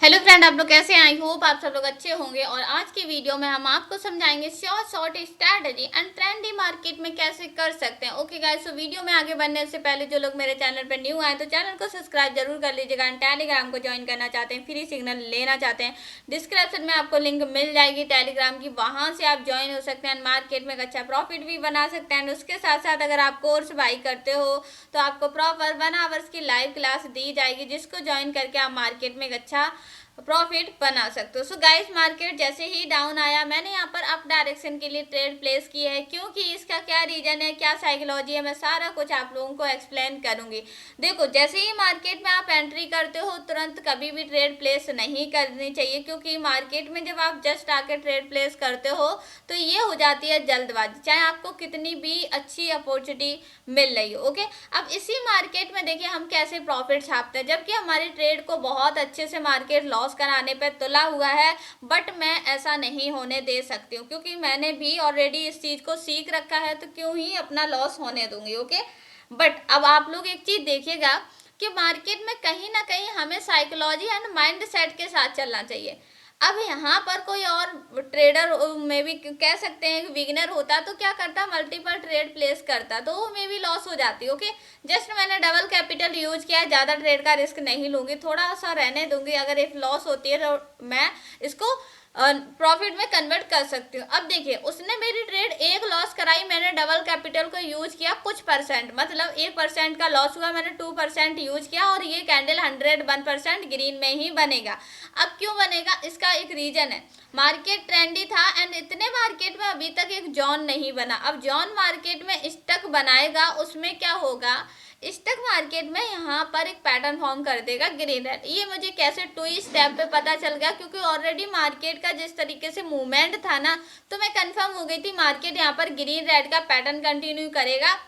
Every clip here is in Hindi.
हेलो फ्रेंड, आप लोग कैसे हैं? आई होप आप सब लोग अच्छे होंगे। और आज की वीडियो में हम आपको समझाएंगे short strategy and trendy market में कैसे कर सकते हैं। ओके गाइस, तो वीडियो में आगे बढ़ने से पहले जो लोग मेरे चैनल पर न्यू आए तो चैनल को सब्सक्राइब जरूर कर लीजिएगा। एंड टेलीग्राम को ज्वाइन करना चाहते हैं, फ्री सिग्नल लेना चाहते हैं, डिस्क्रिप्शन में आपको लिंक मिल जाएगी टेलीग्राम की, वहां से आप ज्वाइन हो सकते हैं। मार्केट में एक अच्छा प्रॉफिट भी बना सकते हैं। उसके साथ साथ अगर आप कोर्स बाई करते हो तो आपको प्रॉपर 1 आवर्स की लाइव क्लास दी जाएगी, जिसको ज्वाइन करके आप मार्केट में एक अच्छा प्रॉफिट बना सकते हो। सो गाइस, मार्केट जैसे ही डाउन आया, मैंने यहाँ पर अप डायरेक्शन के लिए ट्रेड प्लेस की है। क्योंकि इसका क्या रीजन है, क्या साइकोलॉजी है, मैं सारा कुछ आप लोगों को एक्सप्लेन करूंगी। देखो, जैसे ही मार्केट में आप एंट्री करते हो तुरंत कभी भी ट्रेड प्लेस नहीं करनी चाहिए, क्योंकि मार्केट में जब आप जस्ट आके ट्रेड प्लेस करते हो तो ये हो जाती है जल्दबाजी, चाहे आपको कितनी भी अच्छी अपॉर्चुनिटी मिल रही हो। ओके, अब इसी मार्केट में देखिए हम कैसे प्रॉफिट छापते हैं, जबकि हमारी ट्रेड को बहुत अच्छे से मार्केट लॉस कराने पे तुला हुआ है। बट मैं ऐसा नहीं होने दे सकती हूँ, क्योंकि मैंने भी ऑलरेडी इस चीज को सीख रखा है, तो क्यों ही अपना लॉस होने दूंगी। ओके, बट अब आप लोग एक चीज देखिएगा कि मार्केट में कहीं ना कहीं हमें साइकोलॉजी एंड माइंड सेट के साथ चलना चाहिए। अब यहाँ पर कोई और ट्रेडर में भी कह सकते हैं बिगिनर होता तो क्या करता, मल्टीपल ट्रेड प्लेस करता, तो वो में भी लॉस हो जाती। ओके, जस्ट मैंने डबल कैपिटल यूज किया है, ज़्यादा ट्रेड का रिस्क नहीं लूंगी, थोड़ा सा रहने दूंगी। अगर इफ लॉस होती है तो मैं इसको प्रॉफिट में कन्वर्ट कर सकती हूँ। अब देखिए, उसने मेरी ट्रेड एक लॉस कराई, मैंने डबल कैपिटल को यूज किया कुछ परसेंट, मतलब 1% का लॉस हुआ, मैंने 2% यूज किया, और ये कैंडल 101% ग्रीन में ही बनेगा। अब क्यों बनेगा, इसका एक रीजन है। मार्केट ट्रेंडी था एंड इतने मार्केट में अभी तक एक जॉन नहीं बना। अब जॉन मार्केट में स्टक बनाएगा, उसमें क्या होगा, स्टॉक मार्केट में यहाँ पर एक पैटर्न फॉर्म कर देगा ग्रीन रेड। ये मुझे कैसे 2 स्टेप पे पता चल गया, क्योंकि ऑलरेडी मार्केट का जिस तरीके से मूवमेंट था ना, तो मैं कंफर्म हो गई थी मार्केट यहाँ पर ग्रीन रेड का पैटर्न कंटिन्यू करेगा,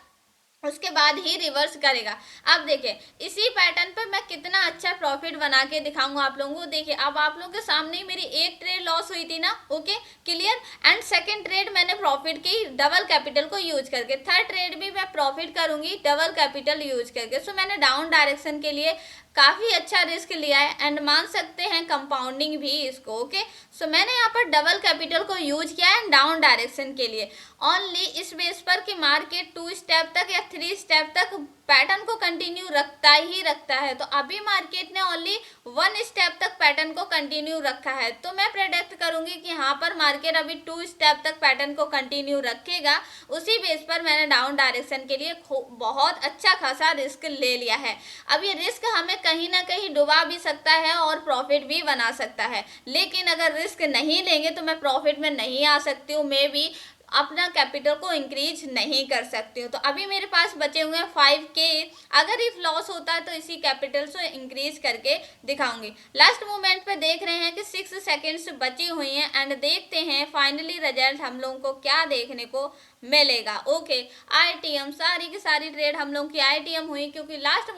उसके बाद ही रिवर्स करेगा। अब देखिए, इसी पैटर्न पे मैं कितना अच्छा प्रॉफिट बना के दिखाऊंगा आप लोगों को। देखिए, अब आप लोगों के सामने ही मेरी एक ट्रेड लॉस हुई थी ना, okay clear, and second trade मैंने प्रॉफिट की डबल कैपिटल को यूज करके, थर्ड ट्रेड भी मैं प्रॉफिट करूंगी डबल कैपिटल यूज करके। सो मैंने डाउन डायरेक्शन के लिए काफी अच्छा रिस्क लिया है एंड मान सकते हैं कंपाउंडिंग भी इसको। ओके, सो मैंने यहाँ पर डबल कैपिटल को यूज किया है डाउन डायरेक्शन के लिए, ओनली इस बेस पर कि मार्केट 2 स्टेप तक या 3 स्टेप तक पैटर्न को कंटिन्यू रखता ही रखता है। तो अभी मार्केट ने ओनली 1 स्टेप तक पैटर्न को कंटिन्यू रखा है, तो मैं प्रेडिक्ट करूंगी कि यहाँ पर मार्केट अभी 2 स्टेप तक पैटर्न को कंटिन्यू रखेगा। उसी बेस पर मैंने डाउन डायरेक्शन के लिए बहुत अच्छा खासा रिस्क ले लिया है। अब ये रिस्क हमें कहीं ना कहीं डुबा भी सकता है और प्रॉफिट भी बना सकता है, लेकिन अगर रिस्क नहीं लेंगे तो मैं प्रॉफिट में नहीं आ सकती हूँ, मे बी अपना कैपिटल को इंक्रीज नहीं कर सकती हूँ। तो अभी मेरे पास बचे हुए हैं 5K। अगर इफ लॉस होता है तो इसी कैपिटल से इंक्रीज करके दिखाऊंगी। लास्ट मोमेंट पे देख रहे हैं कि 6 सेकेंड्स बची हुई हैं एंड देखते हैं फाइनली रिजल्ट हम लोगों को क्या देखने को मिलेगा। ओके, ITM सारी की सारी ट्रेड हम लोगों की ITM हुई, क्योंकि लास्ट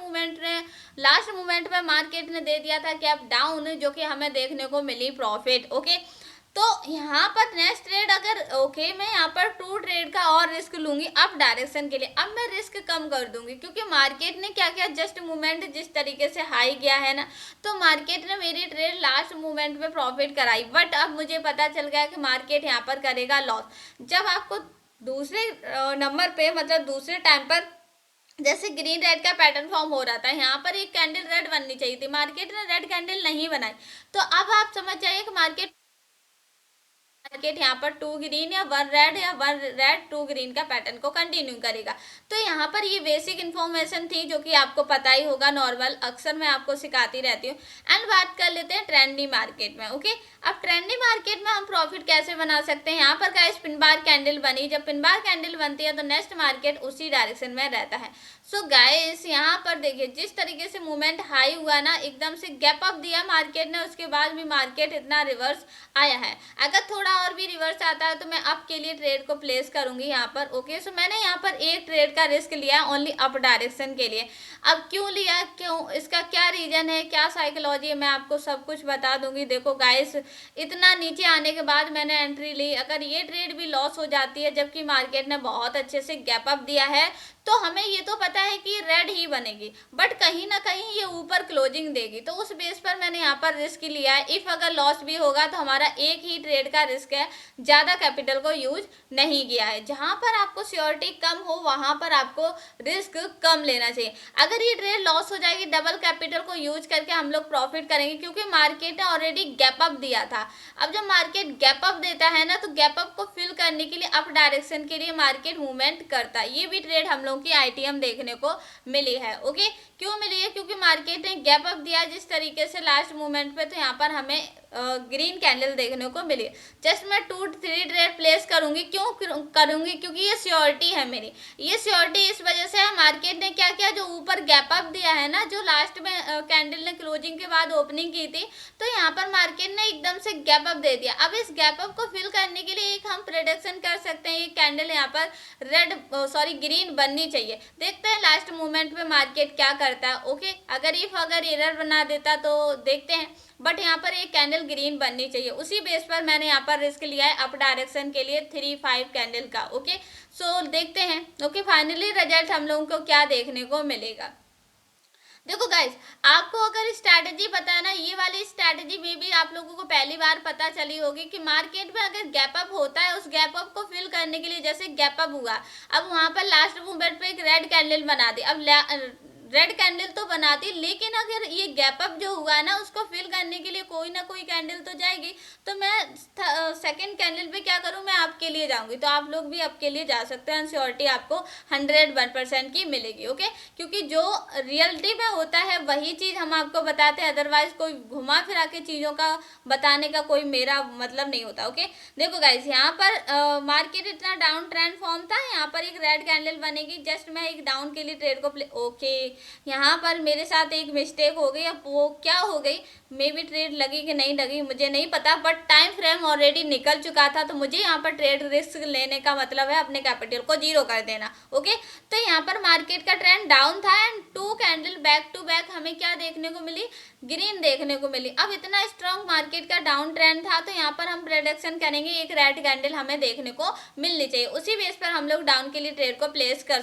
मोमेंट पे मार्केट ने दे दिया था कि अब डाउन, जो कि हमें देखने को मिली प्रॉफिट। ओके, तो यहाँ पर नेक्स्ट ट्रेड अगर ओके, मैं यहाँ पर 2 ट्रेड का और रिस्क लूंगी अप डायरेक्शन के लिए। अब मैं रिस्क कम कर दूंगी, क्योंकि मार्केट ने क्या किया, जस्ट मूवमेंट जिस तरीके से हाई गया है ना, तो मार्केट ने मेरी ट्रेड लास्ट मूवमेंट पे प्रॉफिट कराई। बट अब मुझे पता चल गया कि मार्केट यहाँ पर करेगा लॉस। जब आपको दूसरे नंबर पे, मतलब दूसरे टाइम पर जैसे ग्रीन रेड का पैटर्न फॉर्म हो रहा था, यहाँ पर एक कैंडल रेड बननी चाहिए थी, मार्केट ने रेड कैंडल नहीं बनाई, तो अब आप समझ जाइए कि मार्केट यहाँ पर 2 ग्रीन या 1 रेड या 1 रेड 2 ग्रीन का पैटर्न को कंटिन्यू करेगा। तो यहाँ पर ये बेसिक इन्फॉर्मेशन थी जो कि आपको पता ही होगा, नॉर्मल अक्सर मैं आपको सिखाती रहती हूँ। एंड बात कर लेते हैं ट्रेंडी मार्केट में। ओके, अब ट्रेंडी मार्केट में हम प्रॉफिट कैसे बना सकते हैं। यहाँ पर गाइस पिन बार कैंडल बनी, जब पिन बार कैंडल बनती है तो नेक्स्ट मार्केट उसी डायरेक्शन में रहता है। सो गाइस, यहाँ पर देखिए जिस तरीके से मूवमेंट हाई हुआ ना, एकदम से गैप अप दिया मार्केट ने, उसके बाद भी मार्केट इतना रिवर्स आया है। अगर थोड़ा और भी रिवर्स आता है तो मैं अप के लिए ट्रेड को प्लेस करूंगी यहाँ पर। ओके, सो मैंने यहाँ पर एक ट्रेड का रिस्क लिया ओनली अप डायरेक्शन के लिए। अब क्यों लिया, क्यों, इसका क्या रीजन है, क्या साइकोलॉजी है, मैं आपको सब कुछ बता दूंगी। देखो गाइस, इतना नीचे आने के बाद मैंने एंट्री ली, अगर ये ट्रेड भी लॉस हो जाती है जबकि मार्केट ने बहुत अच्छे से गैप अप दिया है, तो हमें ये तो पता है कि रेड ही बनेगी, बट कहीं ना कहीं ये ऊपर क्लोजिंग देगी, तो उस बेस पर मैंने यहाँ पर रिस्क लिया है। इफ अगर लॉस भी होगा तो हमारा एक ही ट्रेड का रिस्क है, ज़्यादा कैपिटल को यूज नहीं किया है। जहाँ पर आपको श्योरिटी कम हो वहाँ पर आपको रिस्क कम लेना चाहिए। अगर ये ट्रेड लॉस हो जाएगी, डबल कैपिटल को यूज करके हम लोग प्रॉफिट करेंगे, क्योंकि मार्केट ने ऑलरेडी गैप अप दिया था। अब जब मार्केट गैप अप देता है ना, तो गैप अप को फिल करने के लिए अप डायरेक्शन के लिए मार्केट मूवमेंट करता है। ये भी ट्रेड हम लोगों की आईटीएम देखने को मिली है। ओके, क्यों मिली है? क्योंकि मार्केट ने गैप अप दिया जिस तरीके से लास्ट मूवमेंट पे, तो यहाँ पर हमें ग्रीन कैंडल देखने को मिली। जस्ट मैं 2-3 ट्रेड प्लेस करूंगी। क्यों करूंगी? क्योंकि ये श्योरिटी है मेरी। ये श्योरिटी इस वजह से है, मार्केट ने क्या किया, जो ऊपर गैप अप दिया है ना, जो लास्ट में कैंडल ने क्लोजिंग के बाद ओपनिंग की थी, तो यहाँ पर मार्केट ने एकदम से गैप अप दे दिया। अब इस गैप अप को फिल करने के लिए एक हम प्रेडिक्शन कर सकते हैं, ये कैंडल यहाँ पर ग्रीन बननी चाहिए। देखते हैं लास्ट मोमेंट में मार्केट क्या करता है। ओके, अगर एरर बना देता तो देखते हैं, बट यहाँ पर एक कैंडल ग्रीन बननी चाहिए। उसी बेस पर मैंने यहाँ पर रिस्क लिया है अप डायरेक्शन के लिए 3-5 कैंडल का। ओके, सो देखते हैं। ओके, फाइनली रिजल्ट हम लोगों को क्या देखने को मिलेगा। देखो गाइस, आपको अगर स्ट्रैटेजी पता है ना, ये वाली स्ट्रैटेजी में भी आप लोगों को पहली बार पता चली होगी कि मार्केट में अगर गैप अप होता है, उस गैप अप को फिल करने के लिए, जैसे गैप अप हुआ, अब वहां पर लास्ट मूवमेंट पे एक रेड कैंडल बना दी। अब रेड कैंडल तो बनाती, लेकिन अगर ये गैप अप जो हुआ है ना, उसको फिल करने के लिए कोई ना कोई कैंडल तो जाएगी। तो मैं सेकंड कैंडल पे क्या करूं, मैं आपके लिए जाऊंगी। तो आप लोग भी आपके लिए जा सकते हैं, श्योरिटी आपको 101% की मिलेगी। ओके, क्योंकि जो रियलिटी में होता है वही चीज़ हम आपको बताते हैं, अदरवाइज कोई घुमा फिरा के चीज़ों का बताने का कोई मेरा मतलब नहीं होता। ओके, देखो गाइस, यहाँ पर मार्केट इतना डाउन ट्रेंड फॉर्म था, यहाँ पर एक रेड कैंडल बनेगी। जस्ट मैं एक डाउन के लिए ट्रेड को ओके, यहाँ पर मेरे साथ एक मिस्टेक हो गई। अब वो क्या हो गई, मे बी ट्रेड लगी कि नहीं लगी मुझे नहीं पता, बट टाइम फ्रेम ऑलरेडी निकल चुका था। तो मुझे यहाँ पर ट्रेड रिस्क लेने का मतलब है अपने कैपिटल को जीरो कर देना। ओके, तो यहाँ पर मार्केट का ट्रेंड डाउन था and 2 candle back to back हमें क्या देखने को मिली, ग्रीन देखने को मिली। अब इतना स्ट्रॉन्ग मार्केट का डाउन ट्रेंड था, तो यहाँ पर हम प्रेडिक्शन करेंगे एक रेड कैंडल हमें देखने को मिलनी चाहिए। उसी बेस पर हम लोग डाउन के लिए ट्रेड को प्लेस कर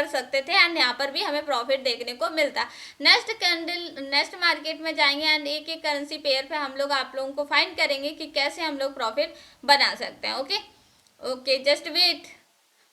सकते थे एंड यहाँ पर भी हमें प्रॉफिट देखने को मिलता। नेक्स्ट मार्केट में जाएंगे एंड एक एक करेंसी पेयर पे हम लोग आप लोगों को फाइंड करेंगे कि कैसे हम लोग प्रॉफिट बना सकते हैं। Okay, just wait.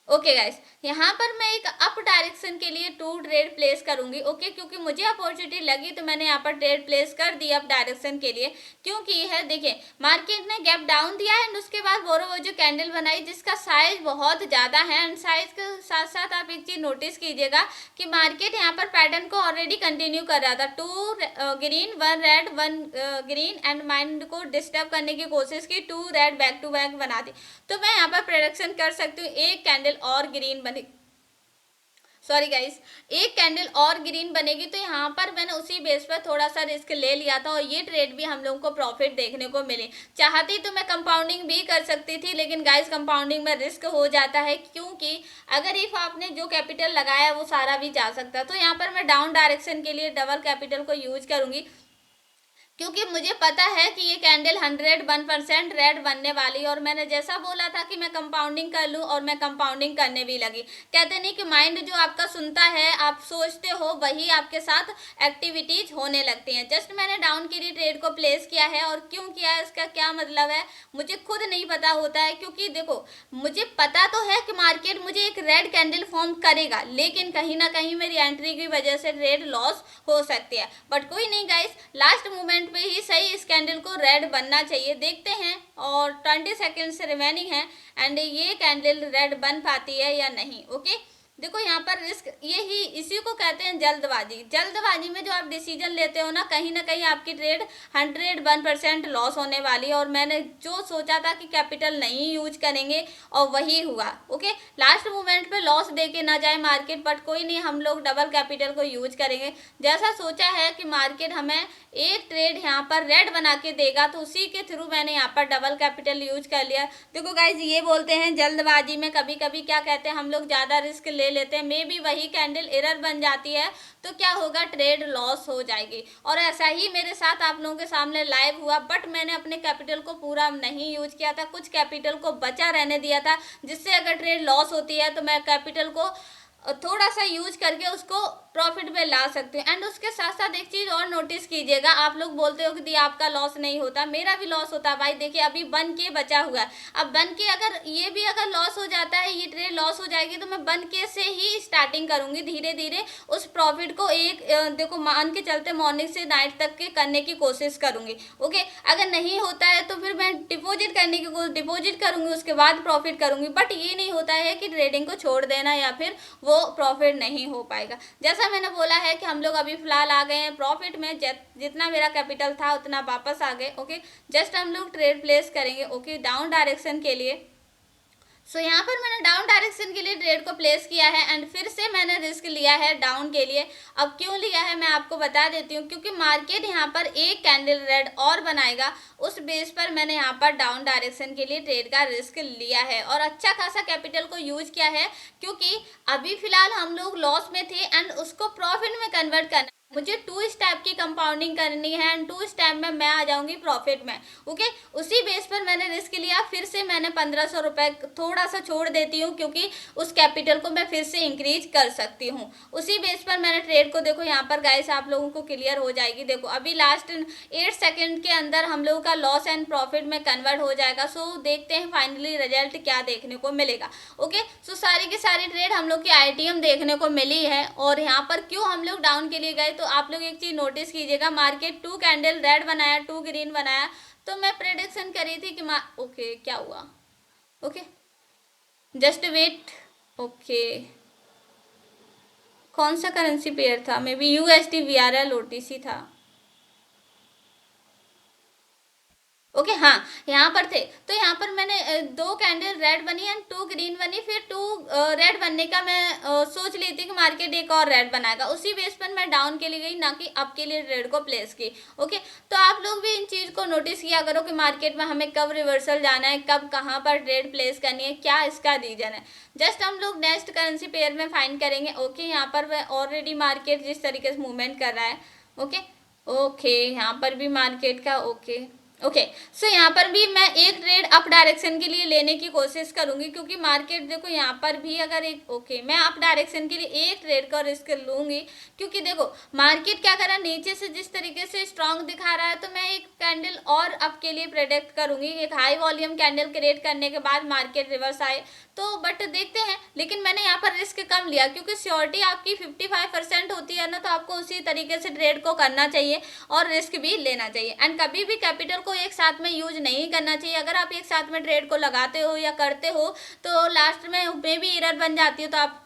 Okay guys, यहाँ पर मैं एक अप डायरेक्शन के लिए 2 ट्रेड प्लेस करूंगी। ओके, क्योंकि मुझे अपॉर्चुनिटी लगी तो मैंने यहाँ पर ट्रेड प्लेस कर दी अप डायरेक्शन के लिए। क्योंकि है, देखिए, मार्केट ने गैप डाउन दिया एंड उसके बाद वो जो कैंडल बनाई जिसका साइज बहुत ज़्यादा है, एंड साइज के साथ साथ आप एक चीज़ नोटिस कीजिएगा कि मार्केट यहाँ पर पैटर्न को ऑलरेडी कंटिन्यू कर रहा था। 2 green 1 red 1 green and mind को डिस्टर्ब करने की कोशिश की, 2 रेड बैक टू बैक बना दी। तो मैं यहाँ पर प्रेडिक्शन कर सकती हूँ एक कैंडल और ग्रीन बनेगी, सॉरी गाइस, एक कैंडल और ग्रीन बनेगी। तो यहाँ पर मैंने उसी बेस पर थोड़ा सा रिस्क ले लिया था और ये ट्रेड भी हम लोगों को प्रॉफिट देखने को मिले। चाहती तो मैं कंपाउंडिंग भी कर सकती थी, लेकिन गाइस कंपाउंडिंग में रिस्क हो जाता है, क्योंकि अगर इफ आपने जो कैपिटल लगाया वो सारा भी जा सकता है। तो यहाँ पर मैं डाउन डायरेक्शन के लिए डबल कैपिटल को यूज करूंगी, क्योंकि मुझे पता है कि ये कैंडल 101% रेड बनने वाली है। और मैंने जैसा बोला था कि मैं कंपाउंडिंग कर लूँ, और मैं कंपाउंडिंग करने भी लगी। कहते नहीं कि माइंड जो आपका सुनता है, आप सोचते हो, वही आपके साथ एक्टिविटीज होने लगती हैं। जस्ट मैंने डाउन के लिए ट्रेड को प्लेस किया है, और क्यों किया है इसका क्या मतलब है मुझे खुद नहीं पता होता है। क्योंकि देखो, मुझे पता तो है कि मार्केट मुझे एक रेड कैंडल फॉर्म करेगा, लेकिन कहीं ना कहीं मेरी एंट्री की वजह से ट्रेड लॉस हो सकती है। बट कोई नहीं गाइस, लास्ट मोमेंट पे ही सही इस कैंडल को रेड बनना चाहिए। देखते हैं, और 20 सेकेंड्स रिमेनिंग है एंड ये कैंडल रेड बन पाती है या नहीं। ओके, देखो यहाँ पर रिस्क यही, इसी को कहते हैं जल्दबाजी। जल्दबाजी में जो आप डिसीजन लेते हो ना कहीं आपकी ट्रेड 101% लॉस होने वाली है। और मैंने जो सोचा था कि कैपिटल नहीं यूज करेंगे, और वही हुआ। ओके, लास्ट मोमेंट पे लॉस दे के ना जाए मार्केट, बट कोई नहीं, हम लोग डबल कैपिटल को यूज करेंगे। जैसा सोचा है कि मार्केट हमें एक ट्रेड यहाँ पर रेड बना के देगा, तो उसी के थ्रू मैंने यहाँ पर डबल कैपिटल यूज कर लिया। देखो गाइज, ये बोलते हैं जल्दबाजी में कभी कभी क्या कहते हैं, हम लोग ज़्यादा रिस्क ले लेते हैं, मे बी वही कैंडल एरर बन जाती है, तो क्या होगा, ट्रेड लॉस हो जाएगी। और ऐसा ही मेरे साथ आप लोगों के सामने लाइव हुआ, बट मैंने अपने कैपिटल को पूरा नहीं यूज किया था, कुछ कैपिटल को बचा रहने दिया था, जिससे अगर ट्रेड लॉस होती है तो मैं कैपिटल को थोड़ा सा यूज करके उसको प्रॉफिट में ला सकती हूँ। एंड उसके साथ साथ एक चीज और नोटिस कीजिएगा, आप लोग बोलते हो कि दी आपका लॉस नहीं होता, मेरा भी लॉस होता है भाई। देखिए अभी बन के बचा हुआ है, अब बन के अगर ये भी अगर लॉस हो जाता है, ये ट्रेड लॉस हो जाएगी, तो मैं बन के से ही स्टार्टिंग करूंगी, धीरे धीरे उस प्रॉफिट को एक देखो मान के चलते मॉर्निंग से नाइट तक के करने की कोशिश करूंगी। ओके, अगर नहीं होता है तो फिर मैं डिपॉजिट करने की डिपॉजिट करूंगी, उसके बाद प्रॉफिट करूंगी। बट ये नहीं होता है कि ट्रेडिंग को छोड़ देना या फिर वो प्रॉफिट नहीं हो पाएगा। जैसा मैंने बोला है कि हम लोग अभी फिलहाल आ गए हैं प्रॉफिट में, जितना मेरा कैपिटल था उतना वापस आ गए। ओके, जस्ट हम लोग ट्रेड प्लेस करेंगे। ओके, डाउन डायरेक्शन के लिए। सो यहाँ पर मैंने डाउन डायरेक्शन के लिए ट्रेड को प्लेस किया है एंड फिर से मैंने रिस्क लिया है डाउन के लिए। अब क्यों लिया है मैं आपको बता देती हूँ, क्योंकि मार्केट यहाँ पर एक कैंडल रेड और बनाएगा, उस बेस पर मैंने यहाँ पर डाउन डायरेक्शन के लिए ट्रेड का रिस्क लिया है और अच्छा खासा कैपिटल को यूज किया है, क्योंकि अभी फिलहाल हम लोग लॉस में थे एंड उसको प्रॉफिट में कन्वर्ट करना, मुझे 2 स्टेप की कंपाउंडिंग करनी है एंड 2 स्टेप में मैं आ जाऊंगी प्रॉफिट में। ओके, उसी बेस पर मैंने रिस्क लिया। फिर से मैंने 1500 रुपए थोड़ा सा छोड़ देती हूँ, क्योंकि उस कैपिटल को मैं फिर से इंक्रीज कर सकती हूँ। उसी बेस पर मैंने ट्रेड को, देखो यहाँ पर गाइस आप लोगों को क्लियर हो जाएगी। देखो अभी लास्ट 8 सेकेंड के अंदर हम लोगों का लॉस एंड प्रॉफिट में कन्वर्ट हो जाएगा। सो देखते हैं फाइनली रिजल्ट क्या देखने को मिलेगा। ओके, सो सारी की सारी ट्रेड हम लोग की आईटीएम देखने को मिली है। और यहाँ पर क्यों हम लोग डाउन के लिए गए, तो आप लोग एक चीज नोटिस कीजिएगा, मार्केट 2 कैंडल रेड बनाया, 2 ग्रीन बनाया, तो मैं प्रेडिक्शन करी थी कि ओके क्या हुआ। Okay, just wait. ओके, कौन सा करेंसी पेयर था, may be USD VRL OTC था। ओके हाँ, यहाँ पर थे, तो यहाँ पर मैंने 2 कैंडल रेड बनी एंड 2 ग्रीन बनी, फिर 2 रेड बनने का मैं सोच ली थी कि मार्केट एक और रेड बनाएगा, उसी बेस पर मैं डाउन के लिए गई, ना कि अप के लिए ट्रेड को प्लेस की। ओके, तो आप लोग भी इन चीज़ को नोटिस किया करो कि मार्केट में हमें कब रिवर्सल जाना है, कब कहाँ पर ट्रेड प्लेस करनी है, क्या इसका रीजन है। जस्ट हम लोग नेक्स्ट करेंसी पेयर में फाइंड करेंगे। ओके, यहाँ पर ऑलरेडी मार्केट जिस तरीके से मूवमेंट कर रहा है। ओके ओके, यहाँ पर भी मार्केट का ओके ओके, सो यहाँ पर भी मैं एक ट्रेड अप डायरेक्शन के लिए लेने की कोशिश करूंगी, क्योंकि मार्केट देखो यहाँ पर भी अगर एक ओके मैं अप डायरेक्शन के लिए एक ट्रेड का रिस्क लूंगी, क्योंकि देखो मार्केट क्या कर रहा है, नीचे से जिस तरीके से स्ट्रांग दिखा रहा है, तो मैं एक कैंडल और अप के लिए प्रेडिक्ट करूंगी, एक हाई वॉल्यूम कैंडल क्रिएट करने के बाद मार्केट रिवर्स आए तो। बट देखते हैं, लेकिन मैंने यहाँ पर रिस्क कम लिया, क्योंकि श्योरिटी आपकी 55% होती है ना, तो आपको उसी तरीके से ट्रेड को करना चाहिए और रिस्क भी लेना चाहिए। एंड कभी भी कैपिटल को एक साथ में यूज नहीं करना चाहिए। अगर आप एक साथ में ट्रेड को लगाते हो या करते हो तो लास्ट में मे भी एरर बन जाती है, तो आप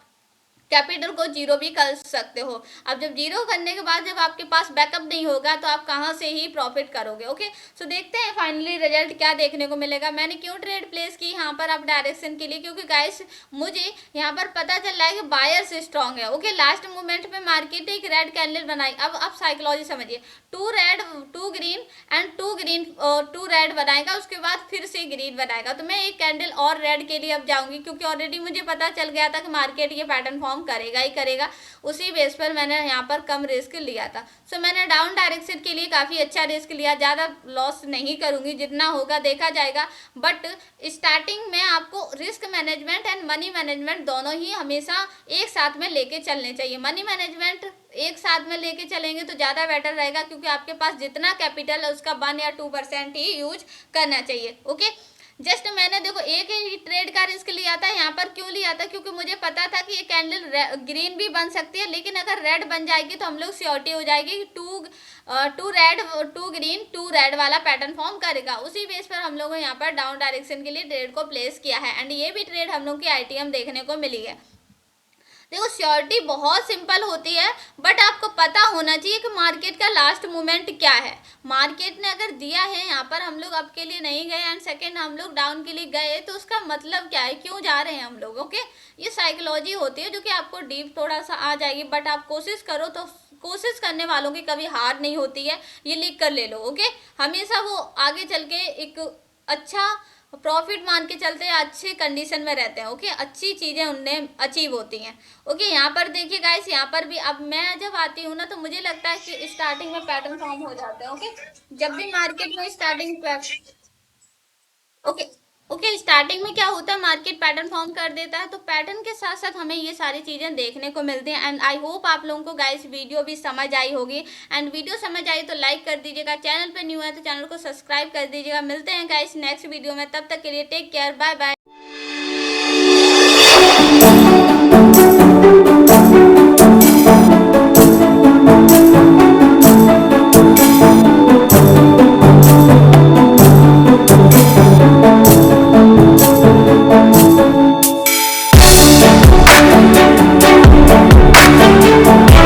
कैपिटल को जीरो भी कर सकते हो। अब जब जीरो करने के बाद जब आपके पास बैकअप नहीं होगा तो आप कहाँ से ही प्रॉफिट करोगे। ओके, सो देखते हैं फाइनली रिजल्ट क्या देखने को मिलेगा। मैंने क्यों ट्रेड प्लेस की यहाँ पर अप डायरेक्शन के लिए, क्योंकि गाइस मुझे यहाँ पर पता चल रहा है कि बायर्स स्ट्रांग है। ओके, लास्ट मोमेंट में मार्केट एक रेड कैंडल बनाई। अब साइकोलॉजी समझिए, 2 red 2 green and 2 green 2 red बनाएगा, उसके बाद फिर से ग्रीन बनाएगा, तो मैं एक कैंडल और रेड के लिए अब जाऊंगी, क्योंकि ऑलरेडी मुझे पता चल गया था कि मार्केट ये पैटर्न फॉर्म करेगा ही करेगा। उसी बेस पर मैंने यहाँ पर कम रिस्क लिया था। सो मैंने डाउन डायरेक्शन के लिए काफ़ी अच्छा रिस्क लिया, ज़्यादा लॉस नहीं करूँगी, जितना होगा देखा जाएगा। बट स्टार्टिंग में आपको risk management and money management दोनों ही हमेशा एक साथ में लेके चलने चाहिए। मनी मैनेजमेंट एक साथ में लेके चलेंगे तो ज़्यादा बेटर रहेगा, क्योंकि आपके पास जितना कैपिटल है उसका 1 या 2% ही यूज करना चाहिए। ओके, जस्ट मैंने देखो एक ही ट्रेड का रिस्क लिया था। यहाँ पर क्यों लिया था, क्योंकि मुझे पता था कि ये कैंडल ग्रीन भी बन सकती है, लेकिन अगर रेड बन जाएगी तो हम लोग श्योरिटी हो जाएगी कि 2 रेड 2 ग्रीन 2 रेड वाला पैटर्न फॉर्म करेगा। उसी बेस पर हम लोगों ने यहाँ पर डाउन डायरेक्शन के लिए ट्रेड को प्लेस किया है एंड ये भी ट्रेड हम लोग की आईटीएम देखने को मिली है। देखो श्योरिटी बहुत सिंपल होती है, बट आपको पता होना चाहिए कि मार्केट का लास्ट मोमेंट क्या है। मार्केट ने अगर दिया है यहाँ पर हम लोग अप के लिए नहीं गए एंड सेकंड हम लोग डाउन के लिए गए, तो उसका मतलब क्या है, क्यों जा रहे हैं हम लोग। ओके, ये साइकोलॉजी होती है जो कि आपको डीप थोड़ा सा आ जाएगी, बट आप कोशिश करो तो कोशिश करने वालों की कभी हार नहीं होती है, ये लिख कर ले लो। ओके, हमेशा वो आगे चल के एक अच्छा प्रॉफिट मान के चलते हैं, अच्छे कंडीशन में रहते हैं। ओके, अच्छी चीज़ें उनमें अचीव होती हैं। ओके, यहाँ पर देखिए गाइस, यहाँ पर भी अब मैं जब आती हूँ ना तो मुझे लगता है कि स्टार्टिंग में पैटर्न फॉर्म हो जाते हैं। ओके, जब भी मार्केट में स्टार्टिंग ओके ओके स्टार्टिंग में क्या होता है, मार्केट पैटर्न फॉर्म कर देता है, तो पैटर्न के साथ साथ हमें ये सारी चीजें देखने को मिलती हैं। एंड आई होप आप लोगों को गाइस वीडियो भी समझ आई होगी। एंड वीडियो समझ आई तो लाइक कर दीजिएगा, चैनल पे न्यू है तो चैनल को सब्सक्राइब कर दीजिएगा। मिलते हैं गाइस नेक्स्ट वीडियो में, तब तक के लिए टेक केयर, बाय बाय।